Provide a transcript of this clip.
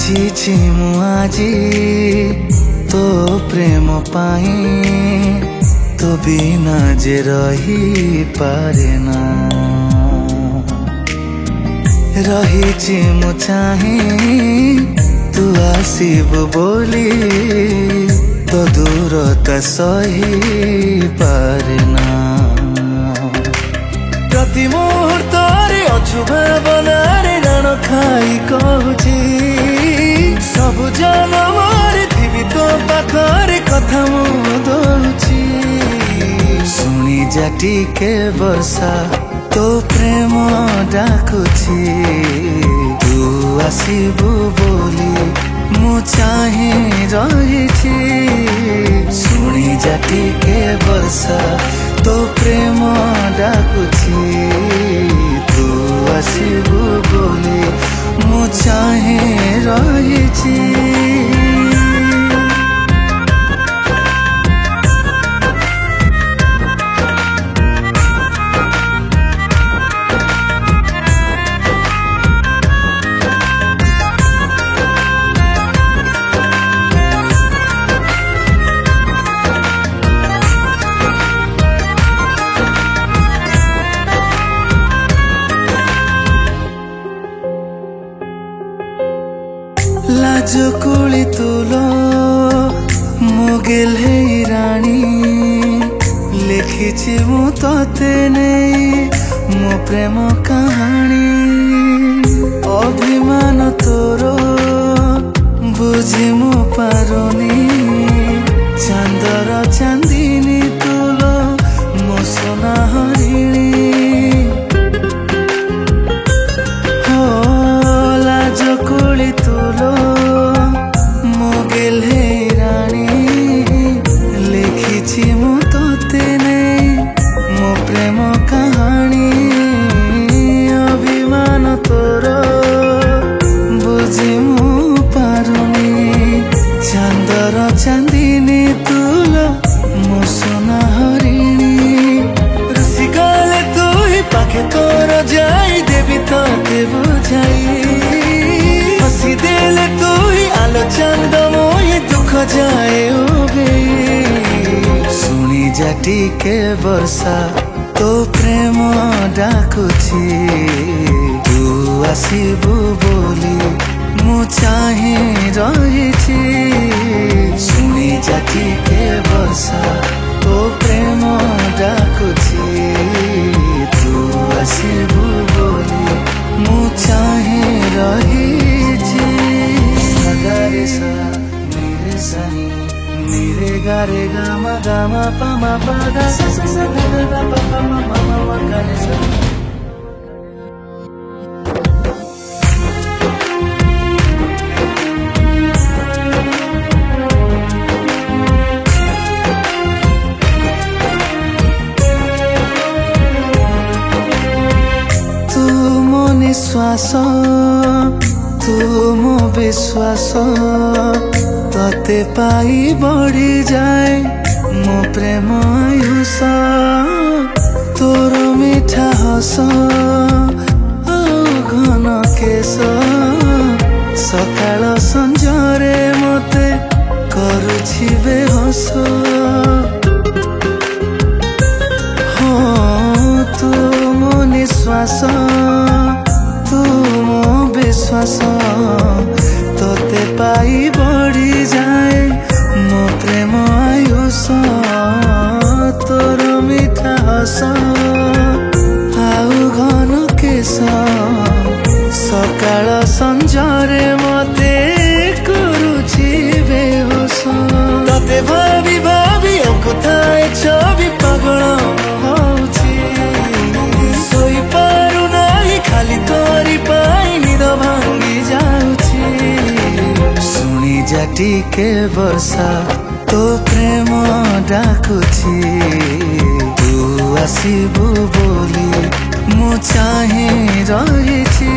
बाछिछि मु आजी तो प्रेम पाई तो बिना जे रही पारे ना रही मु चाहे तू आसीबु बोली तो दूरता सही पारे ना प्रति मुहूर्त अछु भावनारे राण खाई कहूची सब जनवर थी तो पाखरे कथा मु दौची शुणी जा टिके वर्षा तो प्रेम डाकुची तू आसीबु बोली मु चाहे रहिछि शुणी जा टिके वर्षा तो प्रेम डाकुची तू आसीबु बोली मु चाहे रहिछि लाज कुली तुलो मुगेल है रानी लिखिछि मु तोते नहीं मो प्रेम कहानी अभिमान तोरो बुझी मु पारुनी चांदर चांदिनी तुलो मो सोना हरिणी हो लाज कुली तुलो मुगेल है रानी लिखिछि मु तोते नहीं मो प्रेम कहानी अभिमान तोरो बुझी मु पारुनी चांदर चांदिनी तुलो मो सोना हरिणी रसी गले तू ही पाखे तोर जाई देवी तोते बुझाई हसी देले तू ही आलो चंद मोहि दुख जाए ओबे शुणी जा टिके वर्षा तो प्रेम डाकुची तू आसीबु बोली मु चाहे रहिछि शुणी जा टिके वर्षा तो प्रेम डाकुची तू आसीबु बोली मु चाहे रहिछि सगारे सा मेरे सनी मेरे गारे गामा गामा पामा पादा सा सा सा गा गा पा पा मा मा मा मा गा रे सा तू मो निश्वास तू मो विश्वास तते पाई बढ़ी जाए मो प्रेम आयुष तोर मीठा हस घन केश सकाळ संजरे मते करुछि बेहोश हो तू मो निश्वास तू मो विश्वास तोते पाई बढ़ी जाए मो प्रेम आयुष तोर मीठा हस आउ घन केश सकाळ संजरे मते करुछि बेहोश तते भाभी भाभी अकुताए छवि पागल होछि सोई पारु नाही खाली तोरी पाई निद भांगी जाउछि शुणी जा टिके वर्षा तो प्रेम डाकुची तू आसीबु बोली मु चाहे रहिछि